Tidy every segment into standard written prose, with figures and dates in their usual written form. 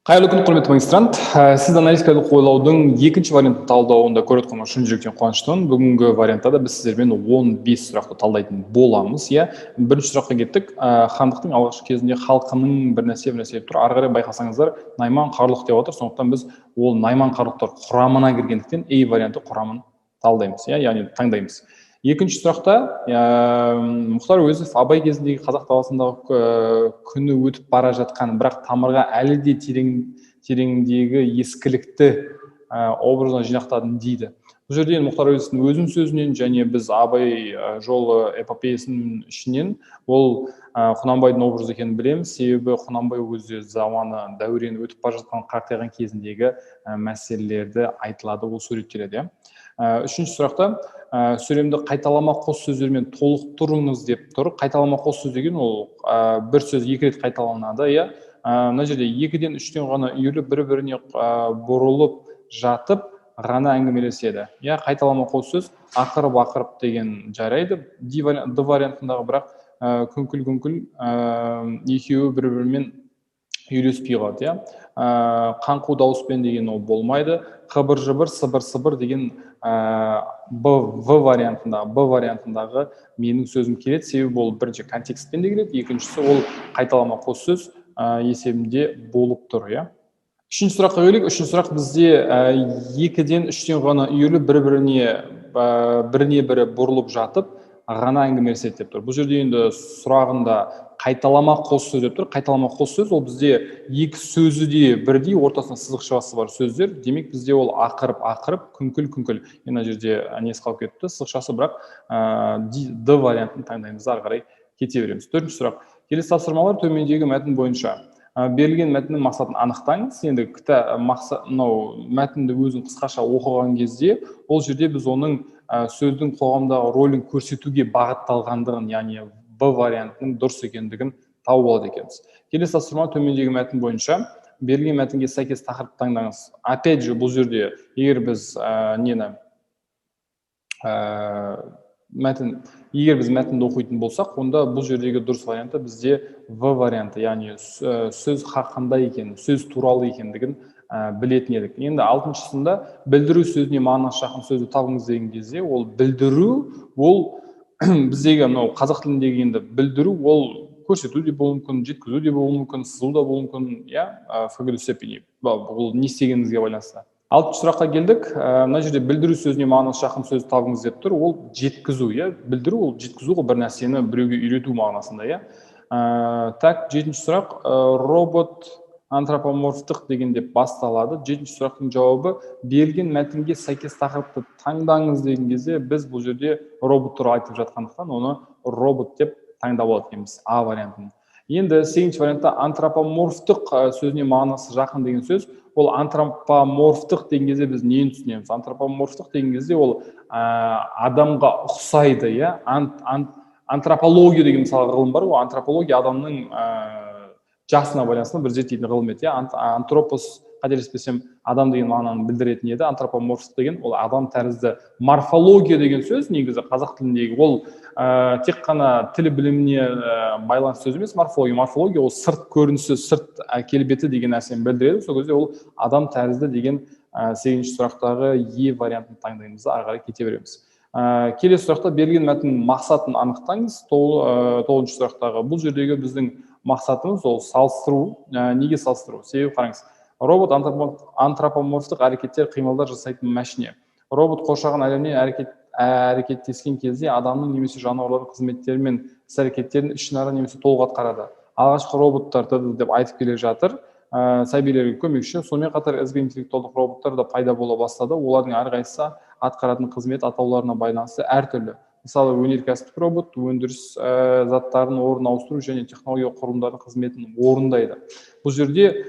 Қайырлы күн, құрметті магистрант. Сіз аналитикалық ойлаудың екінші вариантын талдауында көріп отқаныма шын жүректен қуаныштымын. Бүгінгі вариантта да біз сіздермен 15 сұрақты талдайтын боламыз. Бірінші сұраққа кеттік. Хандықтың алғашқы кезінде халқының бір нәрсе деп тұр. Ары қарай байқасаңыздар, Найман Қарлұқ деп отыр. Сондықтан біз ол Найман Қарлұқтар құрамына кіргендіктен A варианты құрамын талдаймыз, яғни таңдаймыз. Екінші сұрақта Мұхтар Әуезов Абай кезіндегі қазақ даласындағы күні өтіп бара жатқан, бірақ тамырға әлі де тереңдегі ескілікті образына жинақтадым дейді. Бұл жерде Мұхтар Әуезовтің өзінің сөзінен және біз Абай жолы эпопеясының ішінен ол Құнанбайдың образы екенін білеміз. Себебі Құнанбай өзі заманы дәурені өтіп бара жатқан қартайған кезіндегі мәселелерді айтылады, ол суреттеледі. Үшінші сұрақта сөйлемді қайталама қос сөздермен толықтырыңыз деп тұр. Қайталама қос сөз деген ол бір сөз екі рет қайталанады. Мына жерде екіден үштен ғана үйіріліп бір-біріне бұрылып жатып ғана әңгімелеседі. Қайталама қос сөз ақырып деген жарайды. Д вариантындағы бірақ күңкіл екеуі бір-бірімен үйлеспей қалады. Қаңқу дауыспен деген ол болмайды. Қыбыр-жыбыр, сыбыр-сыбыр деген В вариантындағы менің сөзім келеді. Себебі ол бірінші контекстпен де келеді, екіншісі ол қайталама қос сөз есебінде болып тұр. Үшінші сұраққа келейік. Үшінші сұрақ бізде екіден үштен ғана үйіріліп біріне бірі бұрылып жатып ғана әңгімелеседі деп тұр. Бұл жерде енді сұрағында қайталама қос сөз деп тұр. Қайталама қос сөз ол бізде екі сөзі де бірдей, ортасында сызықшасы бар сөздер. Демек бізде ол ақырып, күңкіл. Мына жерде несі қалып кетті, сызықшасы, бірақ Д вариантын таңдаймыз, ары қарай кете береміз. Төртінші сұрақ. Келесі тапсырмалар төмендегі мәтін бойынша берілген мәтіннің мақсатын анықтаңыз. Енді мәтінді өзін қысқаша оқыған кезде ол жерде біз оның сөздің қоғамдағы рөлін көрсетуге бағытталғандығын, яғни Б вариантының дұрыс екендігін тауып алады екенбіз. Келесі тапсырма төмендегі мәтін бойынша берілген мәтінге сәйкес тақырып таңдаңыз. Опять же, бұл жерде егер біз мәтінді оқитын болсақ, онда бұл жердегі дұрыс варианты бізде В варианты, яғни сөз хақында екенін, сөз туралы екендігін білетін едік. Енді алтыншысында білдіру сөзіне мағынасы жақын сөзді табыңыз деген кезде, ол білдіру, ол біздегі қазақ тіліндегі енді білдіру, ол көрсету де болуы мүмкін, жеткізу де болуы мүмкін, сызу да болуы мүмкін, фігуру степени. Бұл не істегеніңізге байланысты. Алтыншы сұраққа келдік. Мына жерде білдіру сөзіне мағынасы жақын сөзді табыңыз деп тұр. Ол жеткізу, білдіру, ол жеткізу, бір нәрсені біреуге үйрету мағынасында. Жетінші сұрақ. Робот антропоморфтық деген деп басталады. Жетінші сұрақтың жауабы берілген мәтінге сәйкес тақырыпты таңдаңыз деген кезде біз бұл жерде робот туралы айтып жатқандықтан оны робот деп таңдап алады екенбіз, А вариантын. Енді сегізінші вариантта антропоморфтық сөзіне мағынасы жақын деген сөз. Ол антропоморфтық деген кезде біз нені түсінеміз? Антропоморфтық деген кезде ол адамға ұқсайды. Антропология деген мысалы ғылым бар. Ол антропология адамның жасына байланысты бір зерттейтін ғылым еді. Антропос, қателеспесем, адам деген мағынаны білдіретін еді. Антропоморфтық деген ол адам тәрізді. Морфология деген сөз негізі қазақ тіліндегі ол тек қана тіл біліміне байланысты сөз емес. Морфология ол сырт көрінісі, сырт келбеті деген нәрсені білдіреді. Сол кезде ол адам тәрізді деген сегізінші сұрақтағы Е вариантын таңдаймыз, ары қарай кете береміз. Келесі сұрақта берілген мәтіннің мақсатын анықтаңыз. Тоғызыншы сұрақтағы бұл жердегі біздің мақсатымыз ол салыстыру. Неге салыстыру? Себебі қараңыз. Робот антропоморфтық әрекеттер, қимылдар жасайтын мәшине. Робот қоршаған әлеммен әрекеттескен кезде адамның немесе жануарлардың қызметтері мен іс-әрекеттерін ішінара немесе толық атқарады. Алғашқы роботтарды деп айтып келе жатыр. Сәбилерге көмекші. Сонымен қатар ізгі интеллектуалдық роботтар да пайда бола бастады. Олардың әрқайсысы атқаратын қызмет атауларына байланысты әртүрлі. Мысалы, өнеркәсіптік робот өндіріс заттарын орнын ауыстыру және технология құрылымдардың қызметін орындайды. Бұл жерде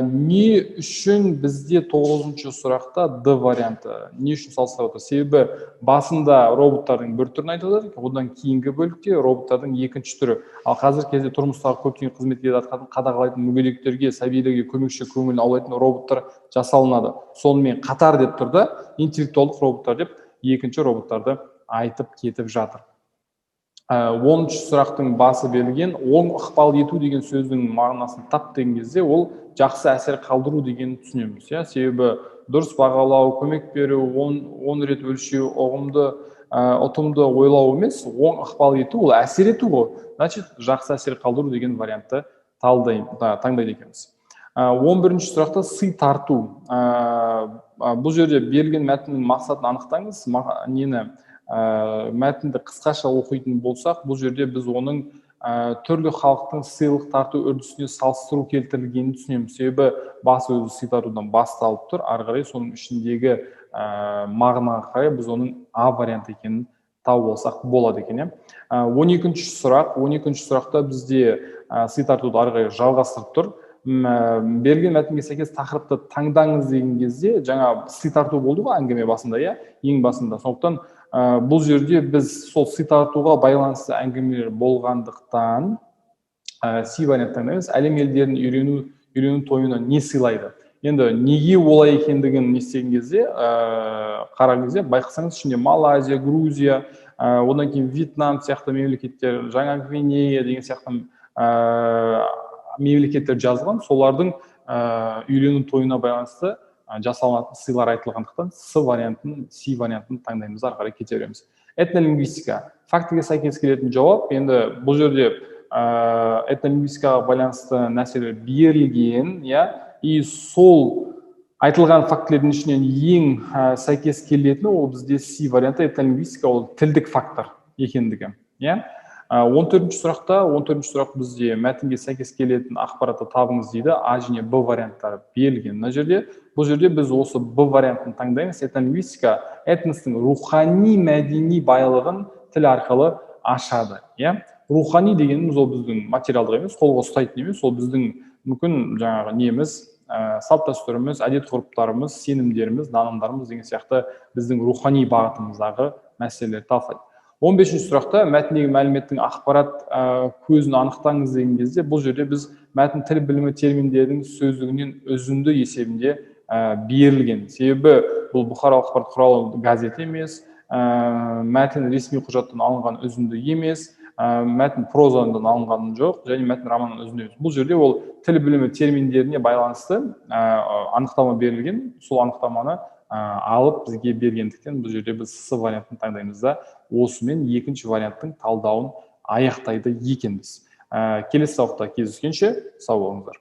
не үшін бізде 9-шы сұрақта Д варианты? Не үшін салыстырып отыр? Себебі басында роботтардың бір түрін айтып отыр, одан кейінгі бөлікте роботтардың екінші түрі. Ал қазір кезде тұрмыстағы көптеген қызметкерді қадағалайтын мүгедектерге, сәбилерге көмекші көңілін аулайтын роботтар жасалынады. Сонымен қатар деп тұрды, интеллектуалдық роботтар деп екінші роботтарды айтып кетіп жатыр. 10-шы сұрақтың басы берілген, оң ықпал ету деген сөздің мағынасын тап деген кезде ол жақсы әсер қалдыру деген түсінеміз. Себебі дұрыс бағалау, көмек беру, 10 рет өлшеу, ұтымды ойлау емес, оң ықпал ету, ол әсер ету ғой. Значит, жақсы әсер қалдыру деген вариантты таңдайды екенбіз. 11-ші сұрақта сый тарту. Бұл жерде берілген мәтіннің мақсатын анықтаңыз. Мәтінді қысқаша оқитын болсақ, бұл жерде біз оның түрлі халықтың сыйлық тарту үрдісіне салыстыру келтірілгенін түсінеміз. Себебі басы өзі сый тартудан басталып тұр, ары қарай соның ішіндегі мағынаға қарай біз оның А варианты екенін тауып алсақ болады екен. 12-ші сұрақта бізде сый тартуды ары қарай жалғастырып тұр. Берілген мәтінге сәйкес тақырыпты таңдаңыз деген кезде, жаңа сый тарту болды ғой әңгіме басында, ең басында. Сондықтан бұл жерде біз сол сый тартуға байланысты әңгімелер болғандықтан Си вариант таңдаймыз. Әлем елдерін үйрену тойына не сыйлайды? Енді неге олай екендігін естіген кезде, қараған кезде байқасаңыз, ішінде Малайзия, Грузия, одан кейін Вьетнам сияқты мемлекеттер, Жаңа Гвинея деген сияқты мемлекеттер жазылған, солардың үйлену тойына байланысты жасалынатын сыйлар айтылғандықтан Си вариантын таңдаймыз, ары қарай кете береміз. Этнолингвистика. Фактіге сәйкес келетін жауап. Енді бұл жерде этнолингвистикаға байланысты нәрселер берілген, и сол айтылған фактілердің ішінен ең сәйкес келетіні ол бізде Си варианты. Этнолингвистика ол тілдік фактор екендігі. 14-ші сұрақ бізде мәтінге сәйкес келетін ақпаратты табыңыз дейді. А және Б варианттары берілген. Бұл жерде біз осы Б вариантын таңдаймыз. Этнолингвистика этностың рухани мәдени байлығын тіл арқылы ашады. Рухани дегеніміз ол біздің материалдық емес, қолға ұстайтын емес, ол біздің мүмкін жаңағы неміз, салт дәстүріміз, әдет ғұрыптарымыз, сенімдеріміз, нанымдарымыз деген сияқты біздің рухани бағытымыздағы мәселелер талқылайды. 15-ші сұрақта мәтіндегі мәліметтің ақпарат көзін анықтаңыз деген кезде, бұл жерде біз мәтін тіл білімі терминдердің сөздігінен үзінді есебінде берілген. Себебі бұл бұқаралық ақпарат құралы газет емес, мәтін ресми құжаттан алынған үзінді емес, мәтін прозадан алынған жоқ, және мәтін романнан үзінді емес. Бұл жерде ол тіл білімі терминдеріне байланысты анықтама берілген, сол анықтаманы алып бізге бергендіктен бұл жерде біз С вариантын таңдаймыз да, осымен екінші варианттың талдауын аяқтайды екенбіз. Келесі сабақта кездескенше сау болыңыздар.